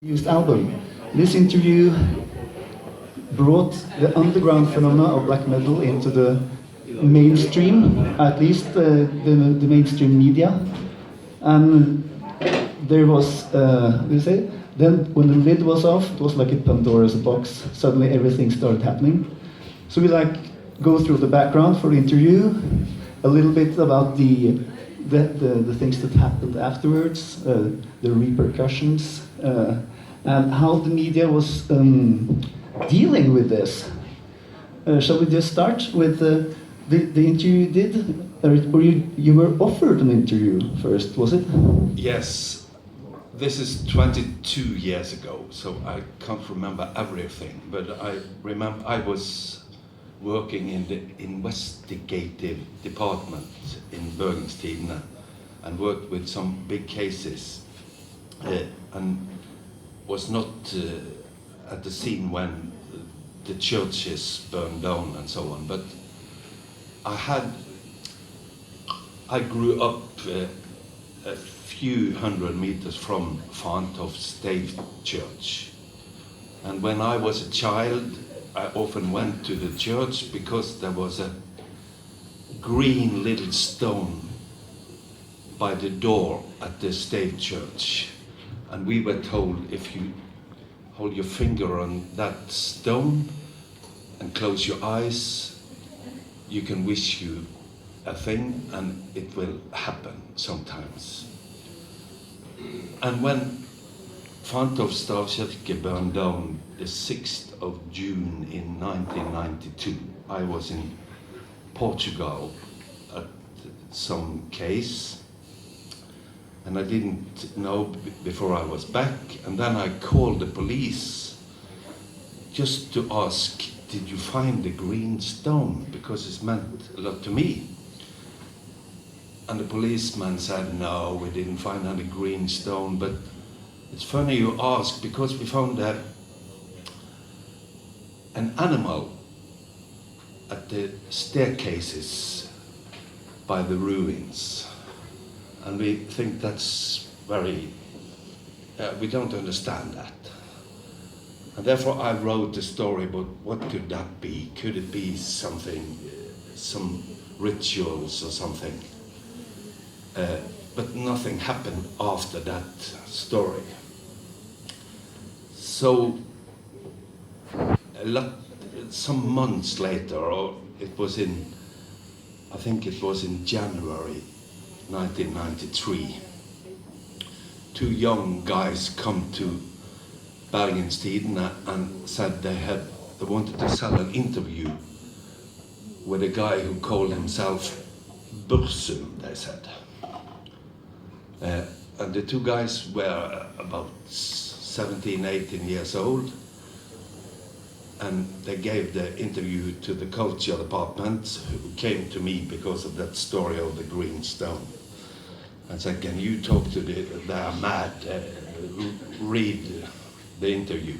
used album. This interview brought the underground phenomena of black metal into the mainstream, at least the mainstream media. And there was, then when the lid was off, it was like a Pandora's box. Suddenly everything started happening. So we go through the background for the interview, a little bit about the things that happened afterwards, the repercussions, and how the media was dealing with this. Shall we just start with the interview you did? Or you were offered an interview first, was it? Yes. This is 22 years ago, so I can't remember everything, but I remember I was working in the investigative department in Bergen and worked with some big cases and was not at the scene when the churches burned down and so on, but I grew up a few hundred meters from Fantoft State Church, and when I was a child I often went to the church because there was a green little stone by the door at the state church, and we were told if you hold your finger on that stone and close your eyes, you can wish you a thing and it will happen sometimes. And when Fantoft Stavkirke burned down the 6th of June in 1992, I was in Portugal at some case, and I didn't know before I was back, and then I called the police just to ask, did you find the green stone? Because it's meant a lot to me. And the policeman said, no, we didn't find any green stone, but it's funny you ask, because we found an animal at the staircases by the ruins. And we think that's very, we don't understand that. And therefore I wrote a story about what could that be? Could it be something, some rituals or something? But nothing happened after that story. So some months later, or it was I think it was in January 1993, two young guys come to Bergen and said they wanted to sell an interview with a guy who called himself Bursum, they said. And the two guys were about 17, 18 years old, and they gave the interview to the culture department, who came to me because of that story of the green stone, and said, can you talk to they are mad, read the interview.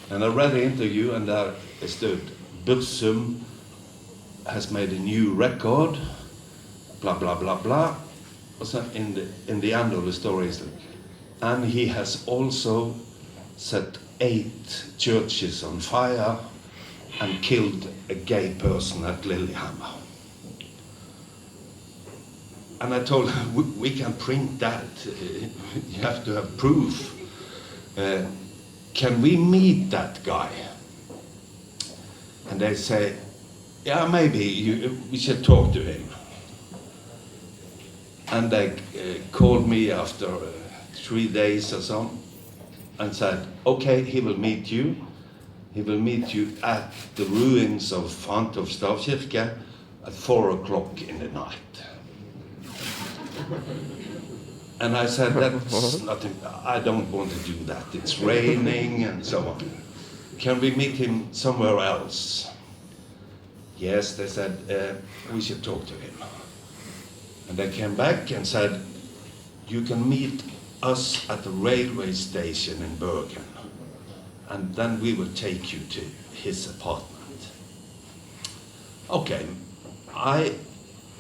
And I read the interview, and there stood, Bursum has made a new record, blah, blah, blah, blah. So in the end of the story is, and he has also set 8 churches on fire and killed a gay person at Lillehammer. And I told him, we can print that, you have to have proof. Can we meet that guy? And they say, yeah, maybe we should talk to him. And they called me after 3 days or so and said, okay, he will meet you. He will meet you at the ruins of Fantoft Stavkirke at 4 o'clock in the night. And I said, that's nothing, I don't want to do that. It's raining and so on. Can we meet him somewhere else? Yes, they said, we should talk to him. And they came back and said, you can meet us at the railway station in Bergen, and then we will take you to his apartment. Okay, I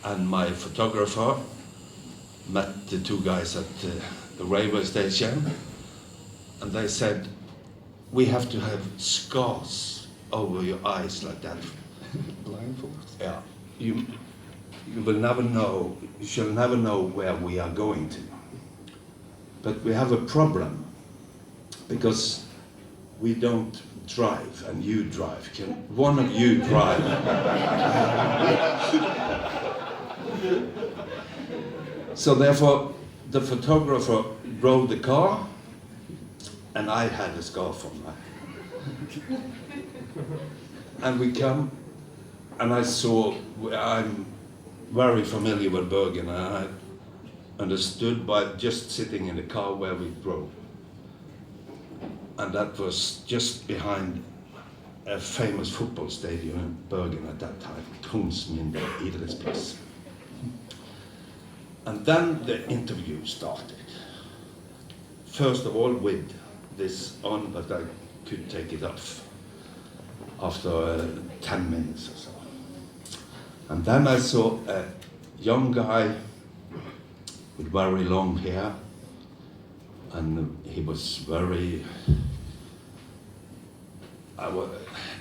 and my photographer met the two guys at the railway station, and they said, we have to have scars over your eyes like that. Blindfold. Yeah, you will never know, you shall never know where we are going to. But we have a problem, because we don't drive and you drive. Can one of you drive? So therefore, the photographer drove the car, and I had a scarf on that. And we come, and I saw, I'm very familiar with Bergen, and I understood by just sitting in the car where we drove. And that was just behind a famous football stadium in Bergen at that time, Tronsminde Idrettsplass. And then the interview started. First of all with this on, but I could take it off after 10 minutes or so. And then I saw a young guy with very long hair, and he was very,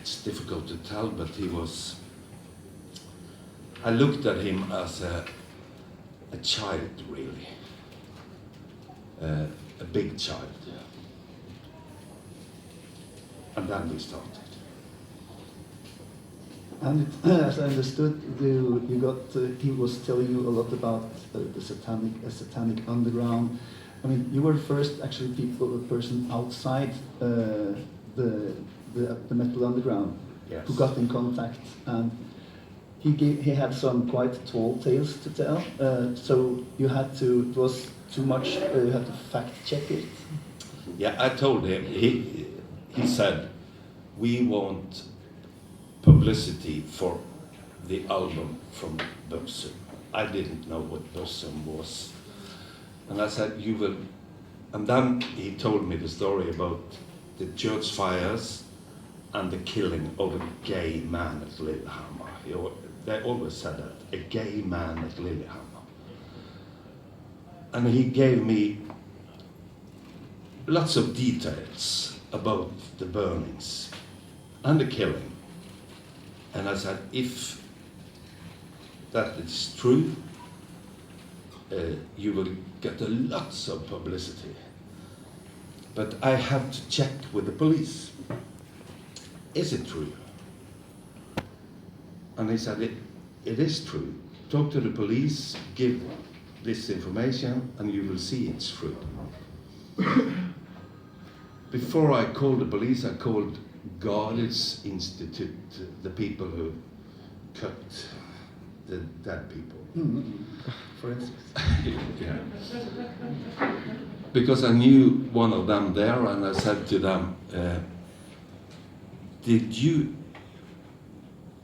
it's difficult to tell, but he was, I looked at him as a child, really, a big child. And then we started. And as I understood, you got, he was telling you a lot about the satanic underground. I mean, you were the first actually person outside the metal underground, yes, who got in contact, and he had some quite tall tales to tell. So you had to, it was too much. You had to fact check it. Yeah, I told him. He said, we want publicity for the album from Bursum. I didn't know what Bursum was. And I said, you will, and then he told me the story about the church fires and the killing of a gay man at Lillehammer. They always said that, a gay man at Lillehammer. And he gave me lots of details about the burnings and the killing. And I said, if that is true, you will get a lots of publicity. But I have to check with the police. Is it true? And he said, it is true. Talk to the police, give this information, and you will see it's true. Before I called the police, I called Gardets Institute, the people who cut the dead people. Mm-hmm. For instance. Yeah. Because I knew one of them there, and I said to them, did you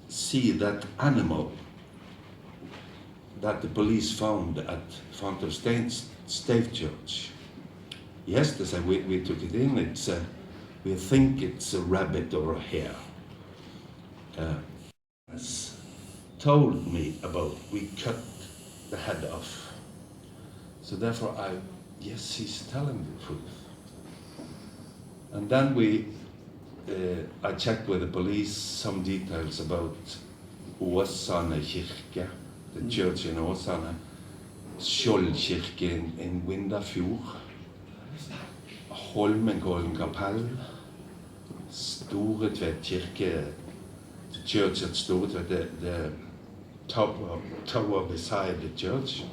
see that animal that the police found at front of Stave Church? Yes, they said, we took it in. It's we think it's a rabbit or a hare. Has told me about, we cut the head off. So therefore yes, he's telling the truth. And then I checked with the police some details about Åsane kirke, the church in Åsane, Skjoldkirke in Vindafjord, Holmenkollen kapell, Storetvedt kirke, the church at Storetvedt, the tower beside the church.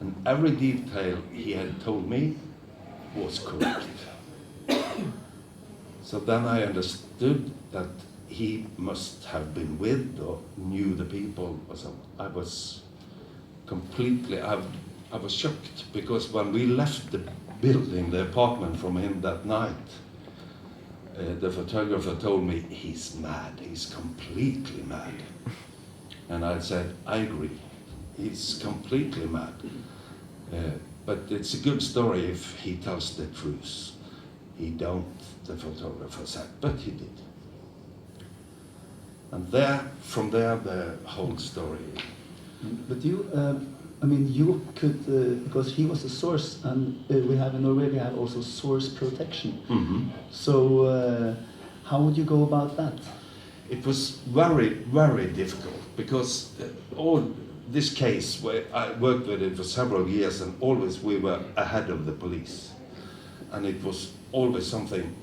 And every detail he had told me was correct. So then I understood that he must have been with or knew the people or something. I was completely, I was shocked, because when we left the building, the apartment from him that night, the photographer told me, he's mad, he's completely mad. And I said, I agree, he's completely mad. But it's a good story if he tells the truth. He don't, the photographer said, but he did. And from there, the whole story. But you, I mean, you could, because he was a source, and we have in Norway, we have also source protection. So how would you go about that? It was very, very difficult because all this case, where I worked with it for several years, and always we were ahead of the police, and it was always something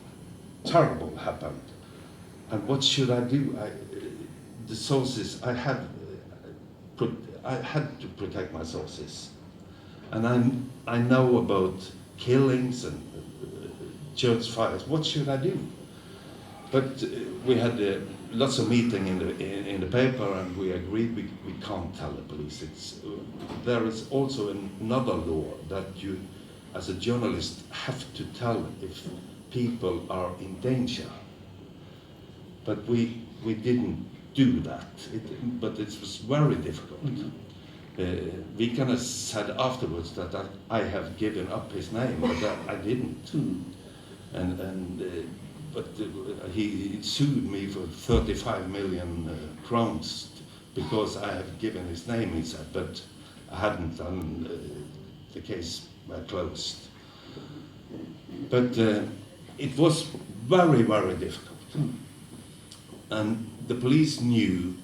terrible happened. And what should I do? The sources I had to protect my sources, and I know about killings and church fires. What should I do? But we had lots of meeting in the paper, and we agreed we can't tell the police. There is also another law that you, as a journalist, have to tell if people are in danger. But we didn't do that. But it was very difficult. Vikane said afterwards that I have given up his name, but I didn't. But he sued me for 35 million crowns because I have given his name, he said, but I hadn't done. The case were closed. But it was very, very difficult. And the police knew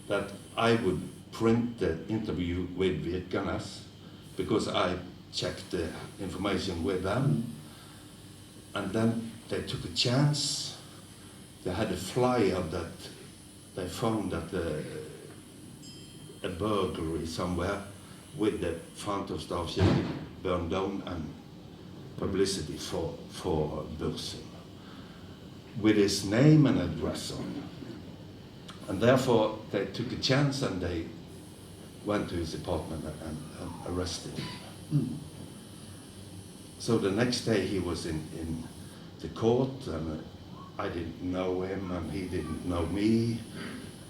that I would print the interview with Vikane because I checked the information with them. And then they took a chance. They had a flyer that they found at a burglary somewhere with the front of Stavkirke burned down and publicity for Børsen with his name and address on it. And therefore they took a chance and they went to his apartment and arrested him. So the next day he was in the court, and I didn't know him and he didn't know me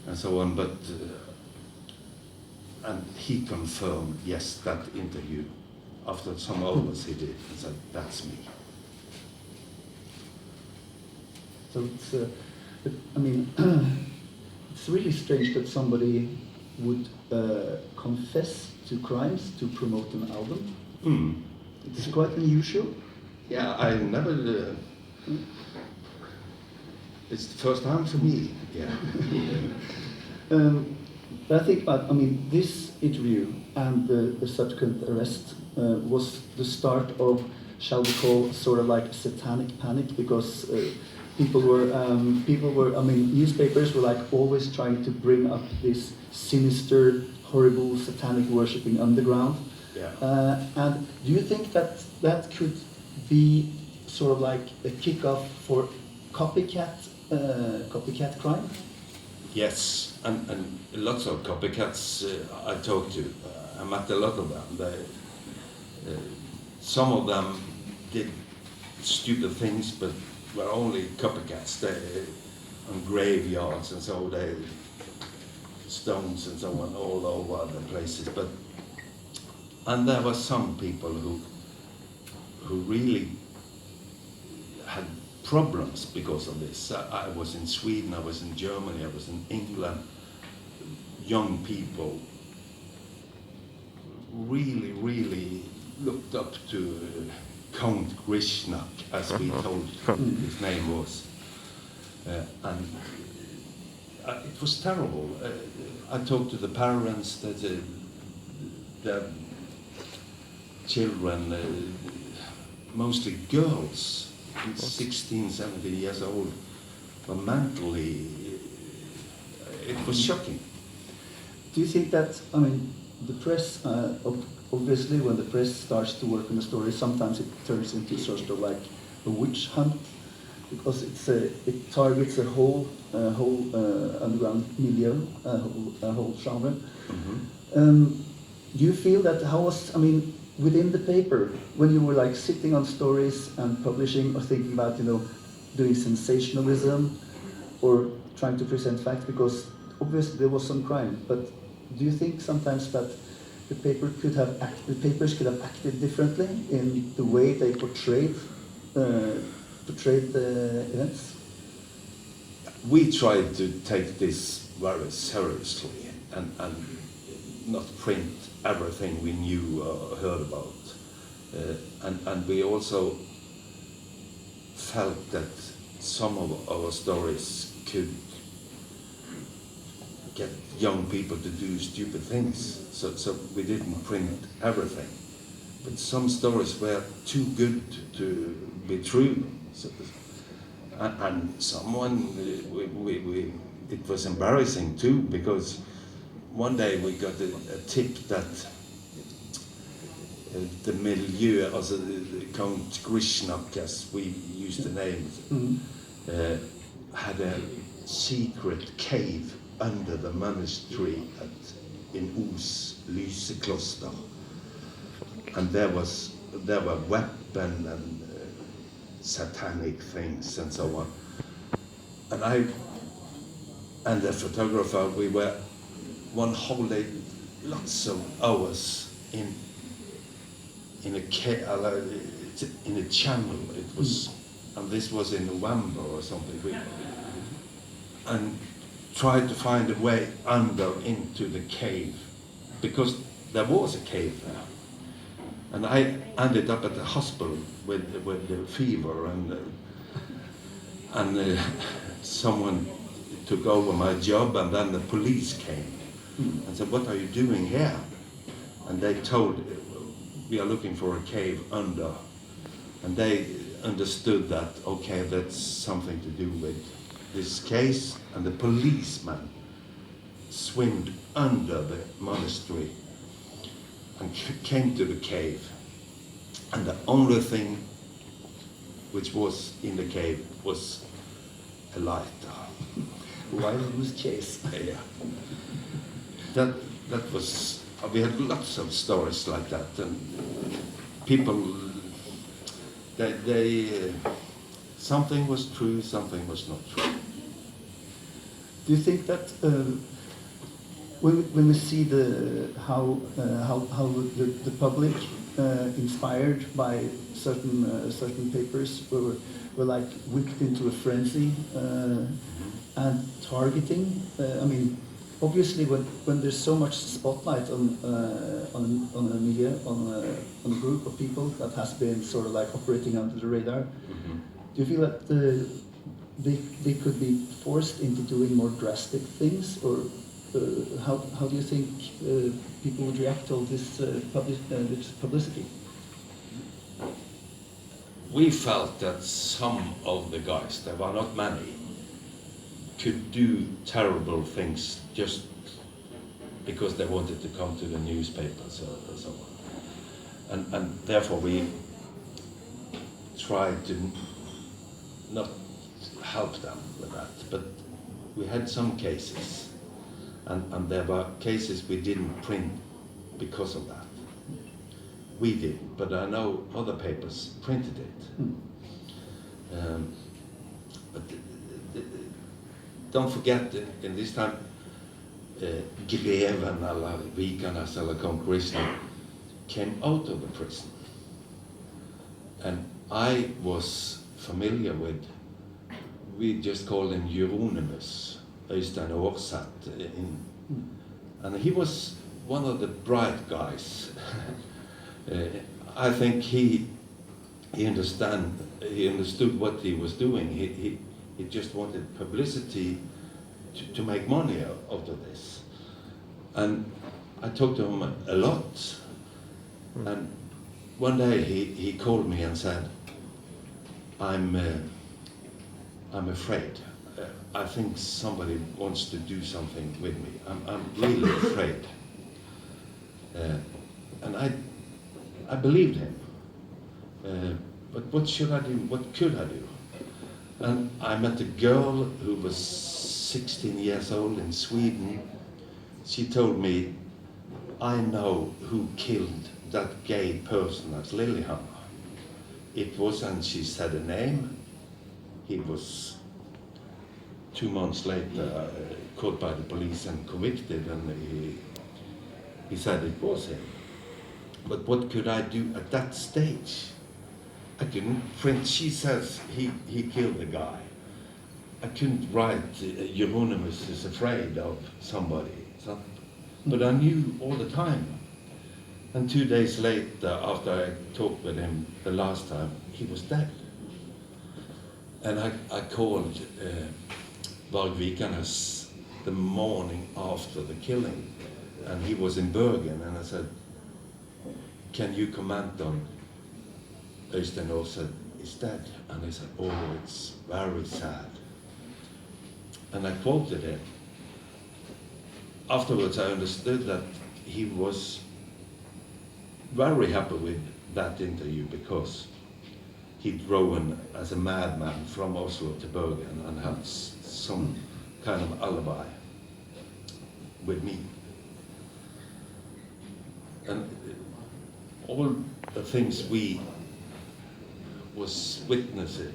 and so on, but and he confirmed, yes, that interview after some hours he did, and said, that's me. So it's, I mean, it's really strange that somebody would confess to crimes to promote an album. It's quite unusual. Yeah, I never. It's the first time for me. Yeah. But I think about, I mean, this interview and the subsequent arrest was the start of, shall we call, sort of like a satanic panic, because people were, I mean, newspapers were like always trying to bring up this sinister, horrible, satanic worshipping underground. Yeah. And do you think that that could be sort of like a kickoff for copycat crime? Yes, and lots of copycats I talked to. I met a lot of them. Some of them did stupid things, but were only copycats. They on graveyards and so they stones and so on all over the places. And there were some people who really had problems because of this. I was in Sweden, I was in Germany, I was in England. Young people really looked up to Count Grishnak, as we told his name was. And it was terrible. I talked to the parents, that their children, mostly girls, 16, 17 years old, were mentally, it was shocking. Do you think that, I mean, the press, obviously when the press starts to work on a story, sometimes it turns into sort of like a witch hunt, because it targets a whole underground milieu, a whole genre. Do you feel that, within the paper, when you were like sitting on stories and publishing or thinking about, doing sensationalism or trying to present facts, because obviously there was some crime, but do you think sometimes that the papers could have acted differently in the way they portrayed the events? We tried to take this very seriously and not print everything we knew or heard about. And we also felt that some of our stories could get young people to do stupid things. So we didn't print everything. But some stories were too good to be true. And someone, it was embarrassing too, because one day we got a tip that the milieu, also Count Grishnak, as we used to name it, had a secret cave under the monastery in Os Lysekloster. And there were weapons and satanic things and so on. And I and the photographer, we were one whole day, lots of hours in a channel. It was, and this was in November or something. And tried to find a way under into the cave, because there was a cave there. And I ended up at the hospital with the fever, and someone took over my job, and then the police came and said, "What are you doing here?" And they told, "We are looking for a cave under." And they understood that, okay, that's something to do with this case. And the policeman swam under the monastery and came to the cave. And the only thing which was in the cave was a lighter. Wild goose chase. Yeah. That was, we had lots of stories like that, and people, they something was true, something was not true. Do you think that when we see how the public inspired by certain papers were like whipped into a frenzy and targeting? I mean, obviously, when there's so much spotlight on a media, on a group of people that has been sort of like operating under the radar, do you feel that they could be forced into doing more drastic things, or how do you think people would react to all this publicity? We felt that some of the guys, there were not many, could do terrible things just because they wanted to come to the newspapers or so on. And therefore we tried to not help them with that. But we had some cases, and there were cases we didn't print because of that. We did, but I know other papers printed it. But don't forget, in this time, Greven eller Vikernes eller Count Grishnak came out of the prison. And I was familiar with, we just called him Euronymous, Øystein Aarseth, and he was one of the bright guys. I think he understood what he was doing. He just wanted publicity to make money out of this. And I talked to him a lot. And one day he called me and said, I'm afraid. I think somebody wants to do something with me. I'm really afraid. And I believed him. But what should I do? What could I do? And I met a girl who was 16 years old in Sweden. She told me, I know who killed that gay person at Lillehammer. It was, and she said a name. He was 2 months later caught by the police and convicted, and he said it was him. But what could I do at that stage? I couldn't print, she says he killed the guy. I couldn't write Euronymous is afraid of somebody. But I knew all the time And 2 days later, after I talked with him the last time, he was dead. And I called Vikernes the morning after the killing, and he was in Bergen, and I said, can you comment on Øystein Aarseth is dead? And he said, oh, it's very sad. And I quoted him. Afterwards, I understood that he was very happy with that interview because he'd driven as a madman from Oslo to Bergen and had some kind of alibi with me. And all the things we was witnessing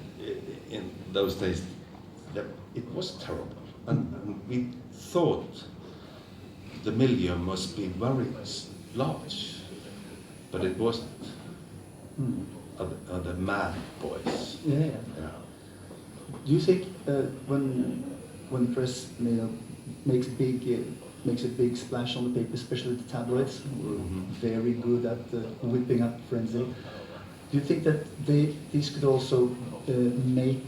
in those days, that it was terrible. And we thought the milieu must be very large, but it wasn't. The mad boys. Yeah. Do you think when the press makes a big splash on the paper, especially the tabloids, who are very good at whipping up frenzy, do you think that these could also make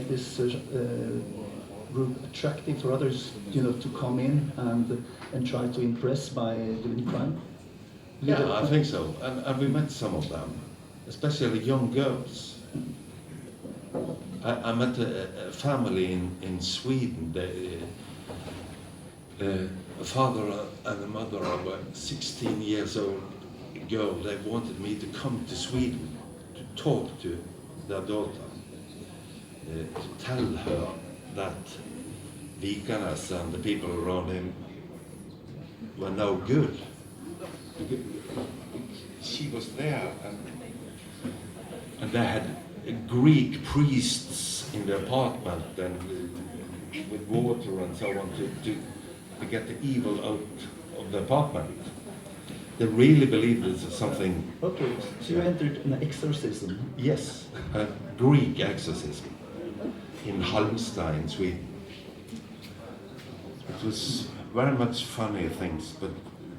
this group attractive for others, to come in and try to impress by doing crime? Yeah, I think so. And we met some of them, especially young girls. I met a family in Sweden. A father and a mother of a 16 years old girl. They wanted me to come to Sweden to talk to their daughter, to tell her that Vikernes and the people around him were no good. She was there, and they had Greek priests in the apartment and with water and so on to get the evil out of the apartment. They really believed this is something. Okay, so you entered an exorcism. Yes, a Greek exorcism in Halmstad in Sweden. It was very much funny things, but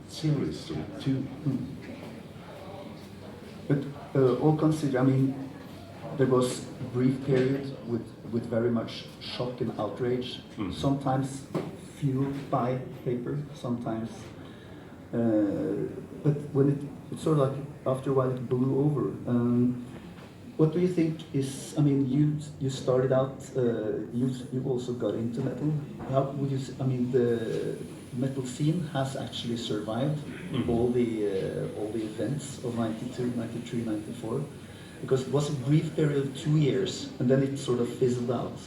seriously too. But all considered, there was a brief period with very much shock and outrage, sometimes fueled by paper, sometimes. But when it sort of like, after a while, it blew over. What do you think is? You started out. You've also got into metal. How would you? The metal scene has actually survived all the events of 92, 93, 94, because it was a brief period of 2 years, and then it sort of fizzled out.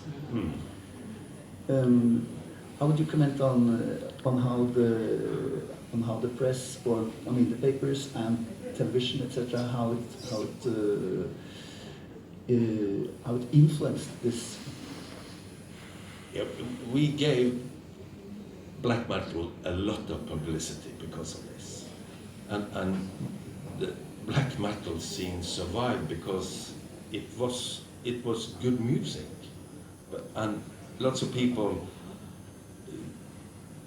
How would you comment on how the press, or the papers and television, etc., how it influenced this? Yeah, we gave black metal a lot of publicity because of this, and the black metal scene survived because it was good music, and lots of people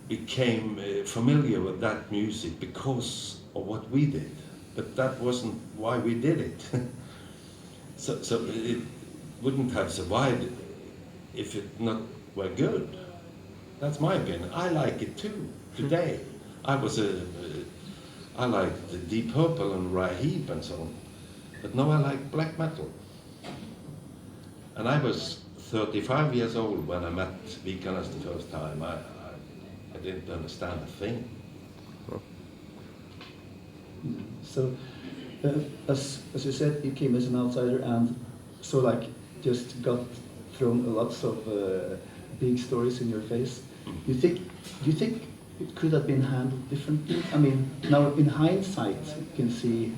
became familiar with that music because of what we did, but that wasn't why we did it. so it wouldn't have survived if it not were good. That's my opinion. I like it too. Today, I liked the Deep Purple and Raheem and so on, but now I like black metal. And I was 35 years old when I met Vikernes the first time. I didn't understand a thing. So, as you said, you came as an outsider and just got thrown lots of big stories in your face. Do you think it could have been handled differently? Now in hindsight, you can see,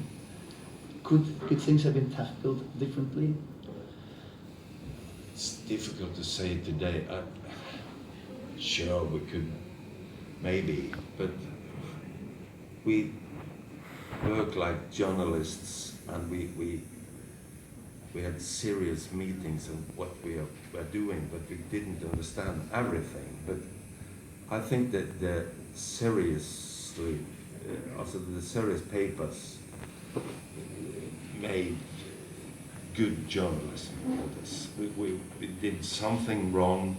could things have been tackled differently? It's difficult to say today. Sure, we could, maybe, but we work like journalists, and we had serious meetings on what we were doing, but we didn't understand everything. But I think that the seriously, also the serious papers made good journalism for this. We did something wrong.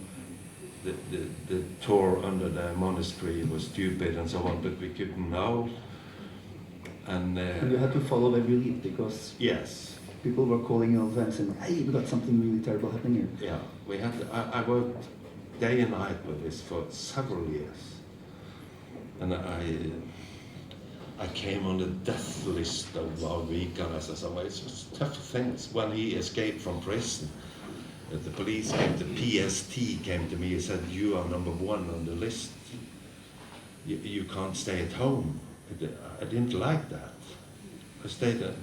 The tour under the monastery was stupid and so on, but we couldn't know. And you had to follow every lead because yes, people were calling you all the time saying, "Hey, we got something really terrible happening here." yeah, we had. I worked day and night with this for several years, and I came on the death list of our Vikarnes and so on. It was tough things when he escaped from prison. The police came, the PST came to me and said, "You are number 1 on the list. You can't stay at home." I didn't like that. I stayed